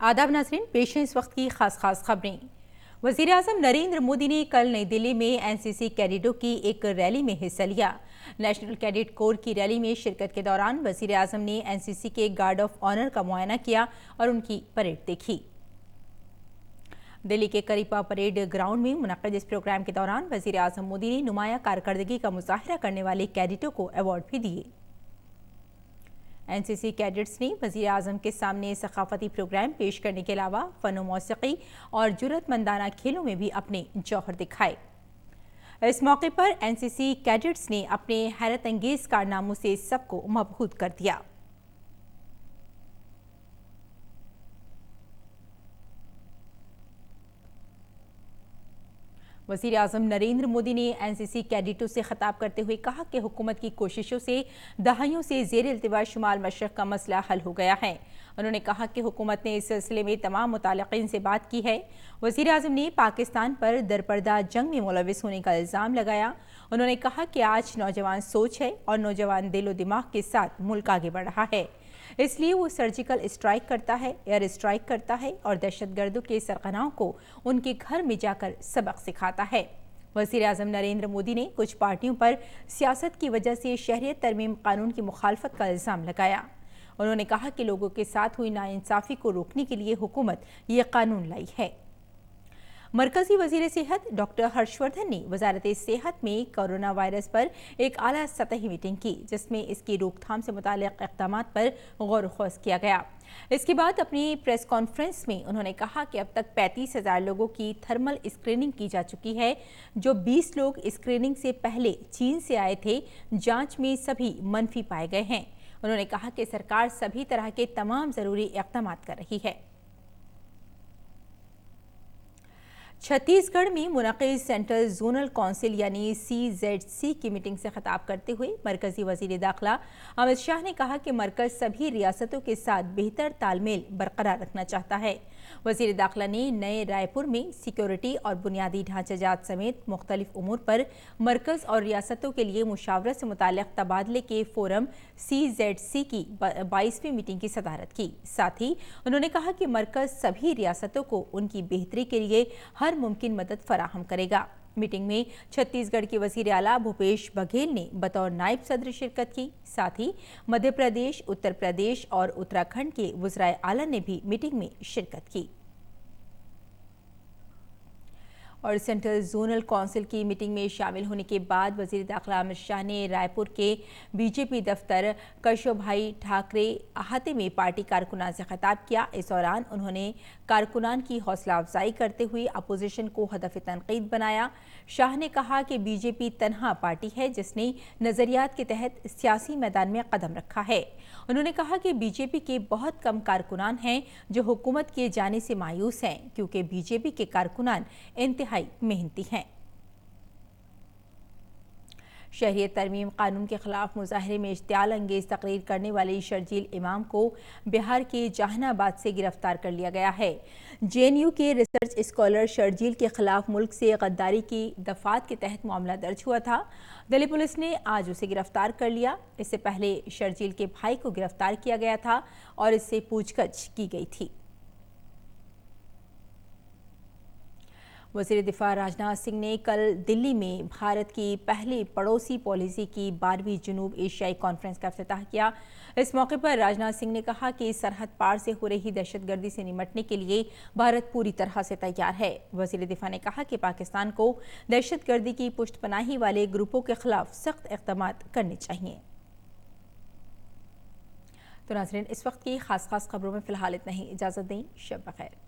आदाब नाज़रीन, पेश है इस वक्त की खास खबरें। वज़ीर आज़म नरेंद्र मोदी ने कल नई दिल्ली में एनसीसी कैडेटों की एक रैली में हिस्सा लिया। नेशनल कैडेट कोर की रैली में शिरकत के दौरान वज़ीर आज़म ने एनसीसी के गार्ड ऑफ ऑनर का मुआयना किया और उनकी परेड देखी। दिल्ली के करीपा परेड ग्राउंड में मुनक्किद इस प्रोग्राम के दौरान वज़ीर आज़म मोदी ने नुमाया कारकर्दगी का मुजाहिरा करने वाले कैडेटों को अवार्ड भी दिए। एनसीसी कैडेट्स ने वज़ीर आज़म के सामने सकाफती प्रोग्राम पेश करने के अलावा फ़न मौसीकी और जुर्रतमंदाना खेलों में भी अपने जौहर दिखाए। इस मौके पर एनसीसी कैडेट्स ने अपने हैरत अंगेज कारनामों से सबको मबहूत कर दिया। वज़ीर आज़म नरेंद्र मोदी ने एनसीसी कैडेटों से खिताब करते हुए कहा कि हुकूमत की कोशिशों से दहाइयों से ज़ेर इल्तिवा शुमाल मशरक़ का मसला हल हो गया है। उन्होंने कहा कि हुकूमत ने इस सिलसिले में तमाम मुतालिकीन से बात की है। वज़ीर आज़म ने पाकिस्तान पर दरपर्दा जंग में मुलविस होने का इल्ज़ाम लगाया। उन्होंने कहा कि आज नौजवान सोच है और नौजवान दिलो दिमाग के साथ मुल्क आगे बढ़ रहा है, इसलिए वो सर्जिकल स्ट्राइक करता है, एयर स्ट्राइक करता है और दहशतगर्दों के सरगनाओं को उनके घर में जाकर सबक सिखाता है। वज़ीर आज़म नरेंद्र मोदी ने कुछ पार्टियों पर सियासत की वजह से शहरियत तरमीम कानून की मुखालफत का इल्ज़ाम लगाया। उन्होंने कहा कि लोगों के साथ हुई नाइंसाफ़ी को रोकने के लिए हुकूमत ये कानून लाई है। मरकजी वज़ीर सेहत डॉक्टर हर्षवर्धन ने वजारत सेहत में कोरोना वायरस पर एक आला सतही मीटिंग की, जिसमें इसकी रोकथाम से मुताल्लिक़ इक़दामात पर गौर ख़ौज़ किया गया। इसके बाद अपनी प्रेस कॉन्फ्रेंस में उन्होंने कहा कि अब तक 35,000 लोगों की थर्मल स्क्रीनिंग की जा चुकी है। जो 20 लोग स्क्रीनिंग से पहले चीन से आए थे, जाँच में सभी मनफी पाए गए हैं। उन्होंने कहा कि सरकार सभी तरह के तमाम ज़रूरी इक़दामात कर रही है। छत्तीसगढ़ में मुनक़िद सेंट्रल जोनल काउंसिल यानी CZC की मीटिंग से खिताब करते हुए मरकजी वज़ीर दाखिला अमित शाह ने कहा कि मरकज़ सभी रियासतों के साथ बेहतर तालमेल बरकरार रखना चाहता है। वज़ीर दाखिला ने नए रायपुर में सिक्योरिटी और बुनियादी ढांचाजात समेत मुख्तलिफ उमूर पर मरकज़ और रियासतों के लिए मुशावरत से मुताल्लिक़ तबादले के फोरम CZC की 22वीं मीटिंग की सदारत की। साथ ही उन्होंने कहा कि मरकज़ सभी रियासतों को उनकी बेहतरी के लिए हर मुमकिन मदद फराहम करेगा। मीटिंग में छत्तीसगढ़ के वज़ीर आला भूपेश बघेल ने बतौर नायब सदर शिरकत की। साथ ही मध्य प्रदेश, उत्तर प्रदेश और उत्तराखंड के वज़राए आला ने भी मीटिंग में शिरकत की। और सेंट्रल जोनल काउंसिल की मीटिंग में शामिल होने के बाद वज़ीर दाखिला अमित शाह ने रायपुर के बीजेपी दफ्तर केशवभाई ठाकरे अहाते में पार्टी कारकुनान से खिताब किया। इस दौरान उन्होंने कारकुनान की हौसला अफजाई करते हुए अपोजिशन को हदफ तनकीद बनाया। शाह ने कहा कि बीजेपी तनहा पार्टी है जिसने नज़रियात के तहत सियासी मैदान में कदम रखा है। उन्होंने कहा कि बीजेपी के बहुत कम कारकुनान हैं जो हुकूमत किए जाने से मायूस हैं, क्योंकि बीजेपी के कारकुनान इंतहाई मेहनती हैं। शहरियत तरमीम कानून के खिलाफ मुजाहरे में इश्तियाल अंगेज तकरीर करने वाले शर्जील इमाम को बिहार के जहानाबाद से गिरफ्तार कर लिया गया है। JNU के रिसर्च स्कॉलर शर्जील के खिलाफ मुल्क से गद्दारी की दफात के तहत मामला दर्ज हुआ था। दिल्ली पुलिस ने आज उसे गिरफ्तार कर लिया। इससे पहले शर्जील के भाई को गिरफ्तार किया गया था और इससे पूछताछ की गई थी। वज़ीर दिफा राजनाथ सिंह ने कल दिल्ली में भारत की पहली पड़ोसी पॉलिसी की 12वीं जनूब एशियाई कॉन्फ्रेंस का इफ्तिताह किया। इस मौके पर राजनाथ सिंह ने कहा कि सरहद पार से हो रही दहशतगर्दी से निपटने के लिए भारत पूरी तरह से तैयार है। वज़ीर दिफा ने कहा कि पाकिस्तान को दहशतगर्दी की पुष्टपनाही वाले ग्रुपों के खिलाफ सख्त इक़दामात करने चाहिए। तो नाज़रीन, इस वक्त की खास खबरों में फ़िलहाल इतना ही। इजाज़त दें। शब बख़ैर।